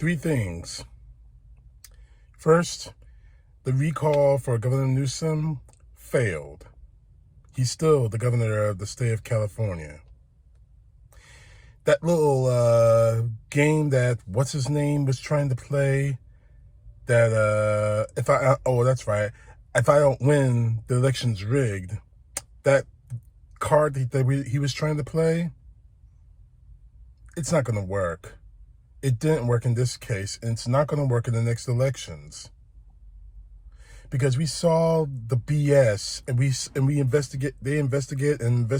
Three things. First, the recall for Governor Newsom failed. He's still the governor of the state of California. That little game that what's his name was trying to play, that that's right, if I don't win, the election's rigged. That card that he was trying to play, it's not going to work. It didn't work in this case, and it's not going to work in the next elections. Because we saw the BS, and we investigate. They investigate and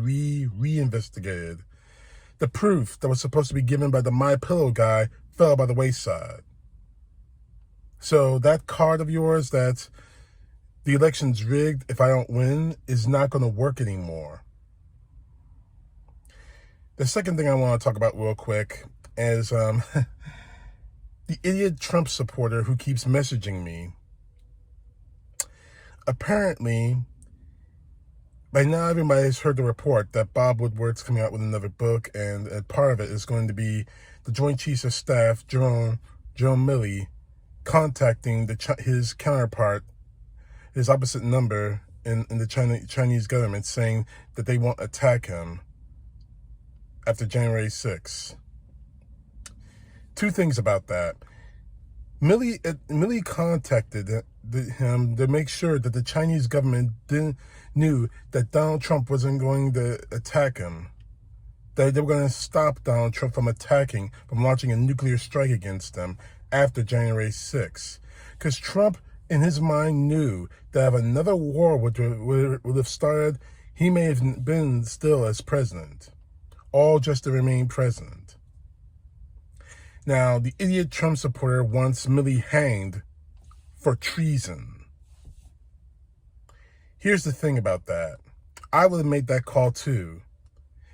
reinvestigated. The proof that was supposed to be given by the MyPillow guy fell by the wayside. So that card of yours that the election's rigged if I don't win is not going to work anymore. The second thing I want to talk about real quick is the idiot Trump supporter who keeps messaging me. Apparently, by now everybody's heard the report that Bob Woodward's coming out with another book, and part of it is going to be the Joint Chiefs of Staff, Jerome Milley, contacting his counterpart, his opposite number in the Chinese government, saying that they won't attack him after January 6th. Two things about that. Milley contacted him to make sure that the Chinese government knew that Donald Trump wasn't going to attack him, that they were going to stop Donald Trump from launching a nuclear strike against them after January 6th. Because Trump, in his mind, knew that if another war would have started, he may have been still as president, all just to remain president. Now, the idiot Trump supporter wants Milley hanged for treason. Here's the thing about that. I would have made that call too.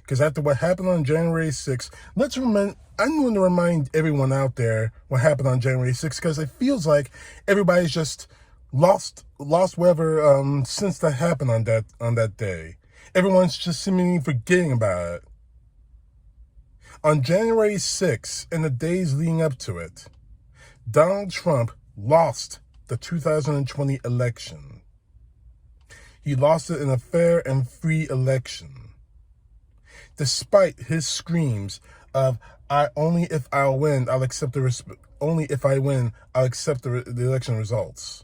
Because after what happened on January 6th, I'm going to remind everyone out there what happened on January 6th, because it feels like everybody's just lost whatever since that happened on that day. Everyone's just seemingly forgetting about it. On January 6th, and the days leading up to it, Donald Trump lost the 2020 election. He lost it in a fair and free election. Despite his screams of only if I win, I'll accept the election results.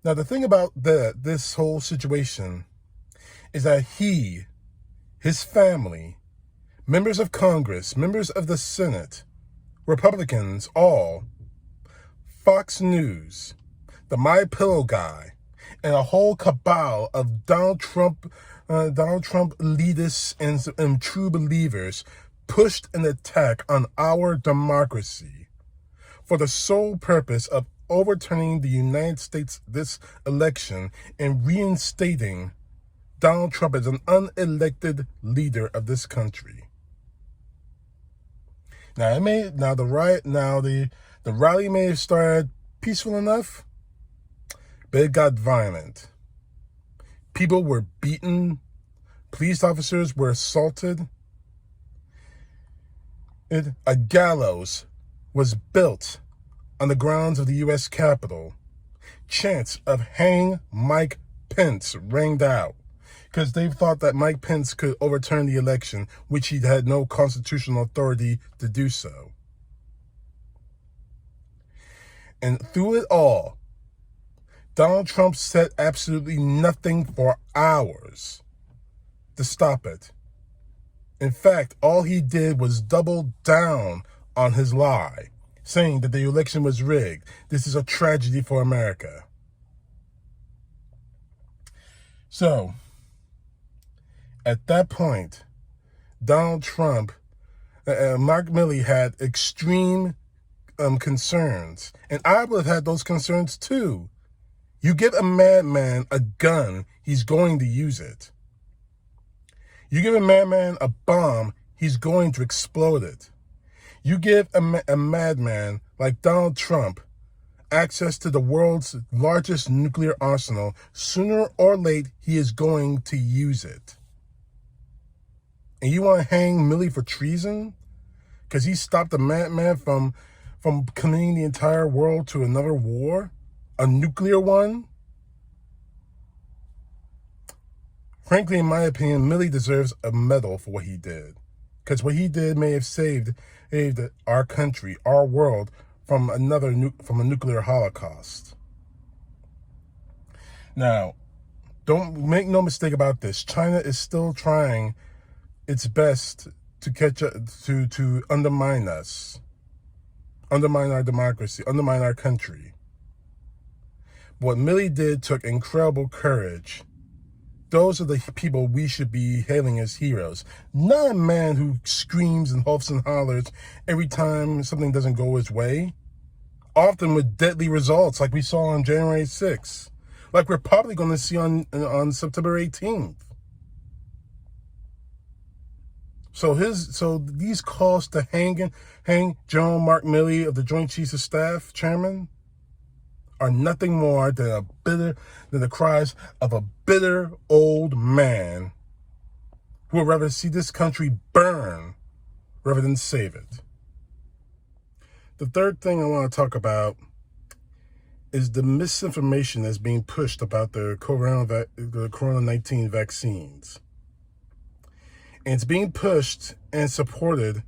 Now, the thing about this whole situation is that his family, members of Congress, members of the Senate, Republicans, all, Fox News, the MyPillow guy, and a whole cabal of Donald Trump elitists and true believers pushed an attack on our democracy for the sole purpose of overturning the United States this election and reinstating Donald Trump as an unelected leader of this country. Now the rally may have started peaceful enough, but it got violent. People were beaten, police officers were assaulted. A gallows was built on the grounds of the U.S. Capitol. Chants of "Hang Mike Pence" rang out, because they thought that Mike Pence could overturn the election, which he had no constitutional authority to do so. And through it all, Donald Trump said absolutely nothing for hours to stop it. In fact, all he did was double down on his lie, saying that the election was rigged. This is a tragedy for America. So, at that point, Donald Trump, Mark Milley had extreme concerns. And I would have had those concerns too. You give a madman a gun, he's going to use it. You give a madman a bomb, he's going to explode it. You give a madman like Donald Trump access to the world's largest nuclear arsenal, sooner or late, he is going to use it. And you want to hang Milley for treason? because he stopped a madman from committing the entire world to another war, a nuclear one. Frankly, in my opinion, Milley deserves a medal for what he did, because what he did may have saved our country, our world, from a nuclear holocaust. Now, don't make no mistake about this. China is still trying its best to catch up, to undermine us, undermine our democracy, undermine our country. What Milley did took incredible courage. Those are the people we should be hailing as heroes. Not a man who screams and huffs and hollers every time something doesn't go his way, often with deadly results like we saw on January 6th, like we're probably going to see on September 18th. So these calls to hang General Mark Milley of the Joint Chiefs of Staff, Chairman, are nothing more than the cries of a bitter old man who would rather see this country burn rather than save it. The third thing I want to talk about is the misinformation that's being pushed about the Corona-19 vaccines. And it's being pushed and supported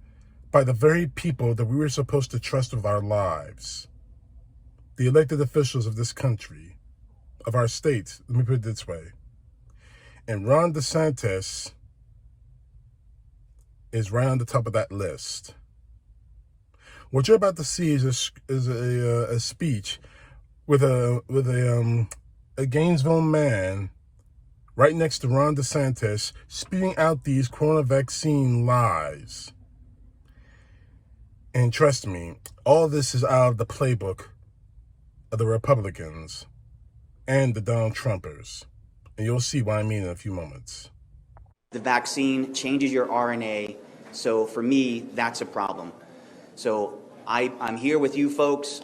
by the very people that we were supposed to trust with our lives. The elected officials of this country, of our state, let me put it this way. And Ron DeSantis is right on the top of that list. What you're about to see is a speech with a Gainesville man right next to Ron DeSantis spitting out these corona vaccine lies. And trust me, all this is out of the playbook of the Republicans and the Donald Trumpers. And you'll see what I mean in a few moments. The vaccine changes your RNA, so for me, that's a problem. So I'm here with you folks.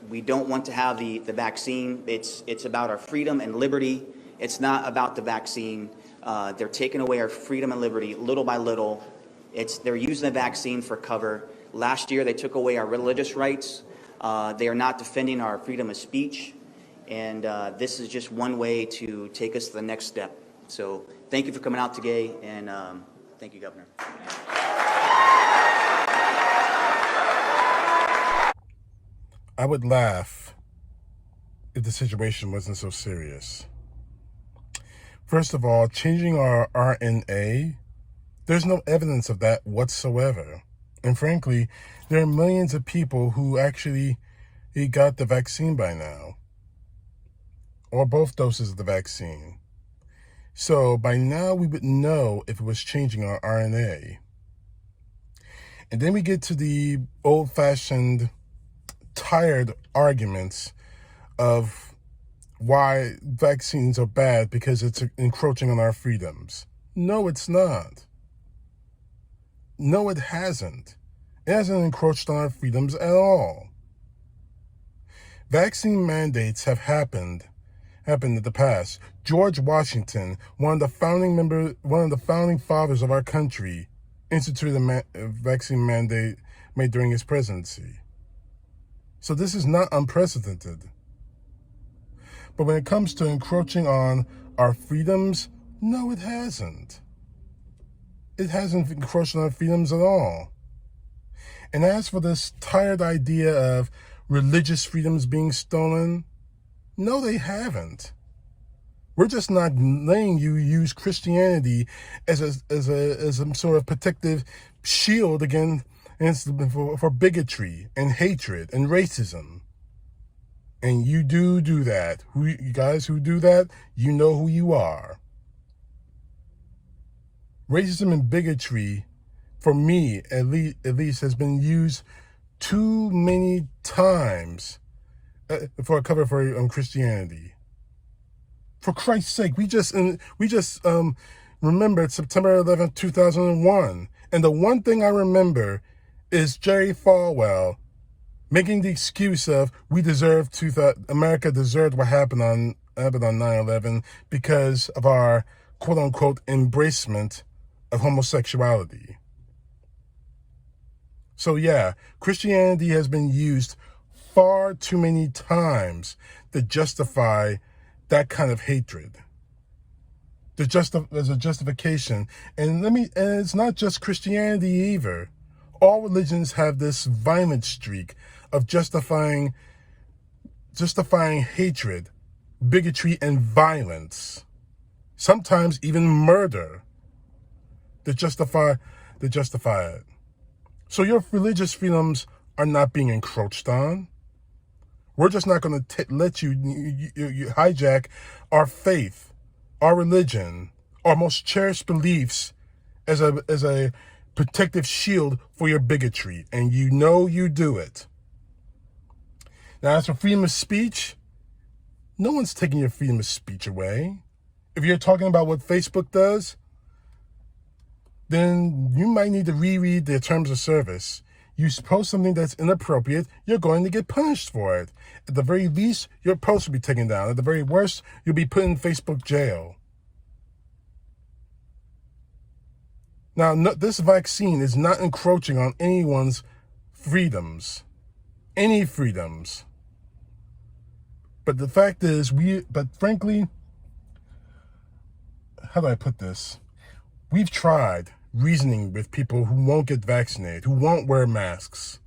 We don't want to have the vaccine. It's about our freedom and liberty. It's not about the vaccine. They're taking away our freedom and liberty little by little. They're using the vaccine for cover. Last year, they took away our religious rights. They are not defending our freedom of speech. And this is just one way to take us to the next step. So thank you for coming out today, and thank you, Governor. I would laugh if the situation wasn't so serious. First of all, changing our RNA, there's no evidence of that whatsoever. And frankly, there are millions of people who actually got the vaccine by now, or both doses of the vaccine. So by now we would know if it was changing our RNA. And then we get to the old-fashioned, tired arguments of why vaccines are bad because it's encroaching on our freedoms. No, it's not. No, it hasn't. It hasn't encroached on our freedoms at all. Vaccine mandates have happened in the past. George Washington, one of the founding fathers of our country, instituted a vaccine mandate made during his presidency. So this is not unprecedented. But when it comes to encroaching on our freedoms, no, it hasn't. It hasn't encroached on our freedoms at all. And as for this tired idea of religious freedoms being stolen, no, they haven't. We're just not letting you use Christianity as a sort of protective shield for bigotry and hatred and racism. And you do that. You guys who do that, you know who you are. Racism and bigotry, for me at least, has been used too many times for a cover for Christianity. For Christ's sake, we just remembered September 11th, 2001, and the one thing I remember is Jerry Falwell making the excuse of America deserved what happened on 9/11 because of our quote unquote embracement of homosexuality. So yeah, Christianity has been used far too many times to justify that kind of hatred. There's a justification. And it's not just Christianity either. All religions have this violent streak of justifying hatred, bigotry, and violence. Sometimes even murder to justify it. So your religious freedoms are not being encroached on. We're just not going to let you hijack our faith, our religion, our most cherished beliefs as a protective shield for your bigotry. And you know you do it. Now, as for freedom of speech, no one's taking your freedom of speech away. If you're talking about what Facebook does, then you might need to reread their terms of service. You post something that's inappropriate, you're going to get punished for it. At the very least, your post will be taken down. At the very worst, you'll be put in Facebook jail. Now, this vaccine is not encroaching on anyone's freedoms. Any freedoms. But the fact is, but frankly, how do I put this? We've tried reasoning with people who won't get vaccinated, who won't wear masks,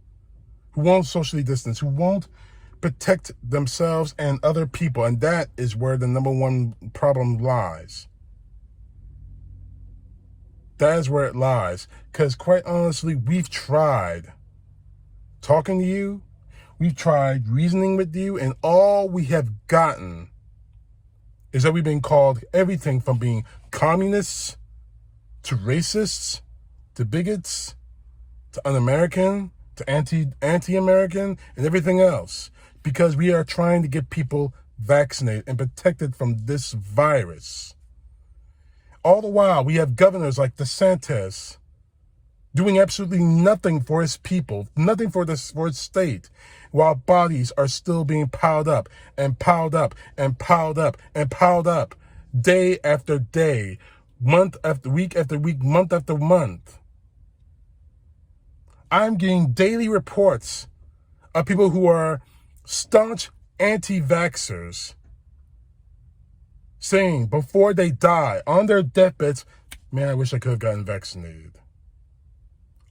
who won't socially distance, who won't protect themselves and other people. And that is where the number one problem lies. That is where it lies. Because quite honestly, we've tried talking to you, we've tried reasoning with you, and all we have gotten is that we've been called everything from being communists to racists, to bigots, to un-American, to anti-American, and everything else, because we are trying to get people vaccinated and protected from this virus. All the while, we have governors like DeSantis doing absolutely nothing for his people, nothing for his state, while bodies are still being piled up and piled up and piled up and piled up, day after day, month after week, month after month. I'm getting daily reports of people who are staunch anti-vaxxers saying before they die, on their deathbeds, man, I wish I could have gotten vaccinated.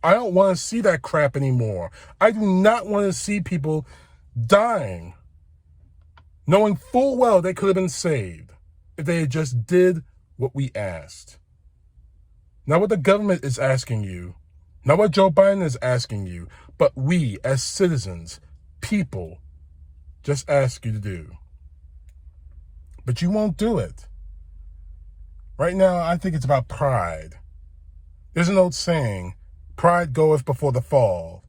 I don't want to see that crap anymore. I do not want to see people dying, knowing full well they could have been saved if they had just did what we asked. Not what the government is asking you, not what Joe Biden is asking you, but we as citizens, people, just ask you to do. But you won't do it. Right now, I think it's about pride. There's an old saying, pride goeth before the fall.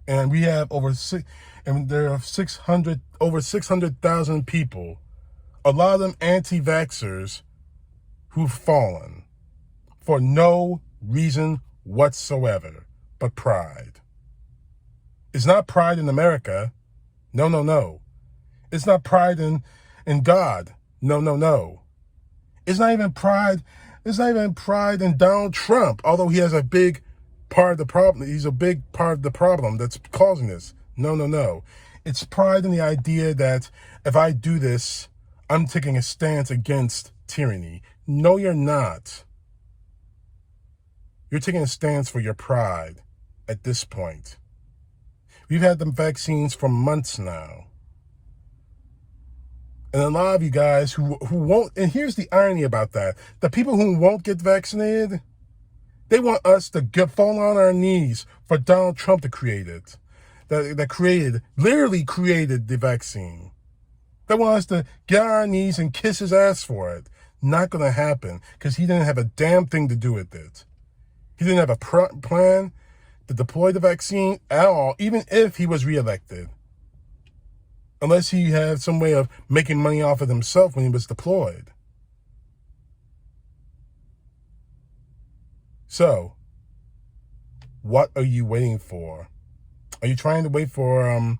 And we have over 600,000 people, a lot of them anti-vaxxers, who've fallen for no reason whatsoever but pride. It's not pride in America. No, no, no. It's not pride in God. No, no, no. It's not even pride. It's not even pride in Donald Trump, although he has a big part of the problem. He's a big part of the problem that's causing this. No, no, no. It's pride in the idea that if I do this, I'm taking a stance against tyranny. No, you're not. You're taking a stance for your pride at this point. We've had the vaccines for months now. And a lot of you guys who won't, and here's the irony about that. The people who won't get vaccinated, they want us to fall on our knees for Donald Trump to create it. That literally created the vaccine. They want us to get on our knees and kiss his ass for it. Not going to happen, because he didn't have a damn thing to do with it. He didn't have a plan to deploy the vaccine at all, even if he was reelected. Unless he had some way of making money off of himself when he was deployed. So, what are you waiting for? Are you trying to wait for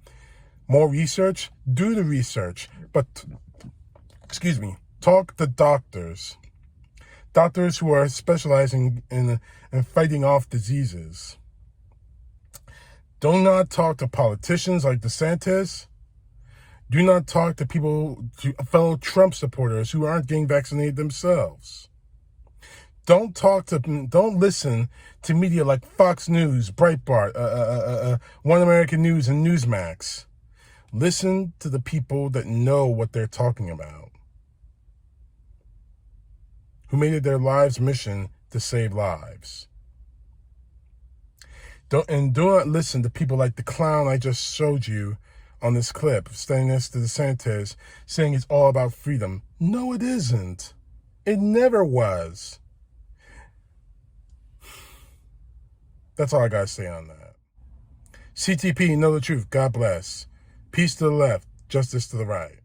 more research? Do the research. But, talk to doctors. Doctors who are specializing in fighting off diseases. Do not talk to politicians like DeSantis. Do not talk to fellow Trump supporters who aren't getting vaccinated themselves. Don't listen to media like Fox News, Breitbart, One American News, and Newsmax. Listen to the people that know what they're talking about, who made it their lives' mission to save lives. Do not listen to people like the clown I just showed you on this clip, standing next to DeSantis, saying it's all about freedom. No, it isn't. It never was. That's all I got to say on that. CTP, know the truth. God bless. Peace to the left, justice to the right.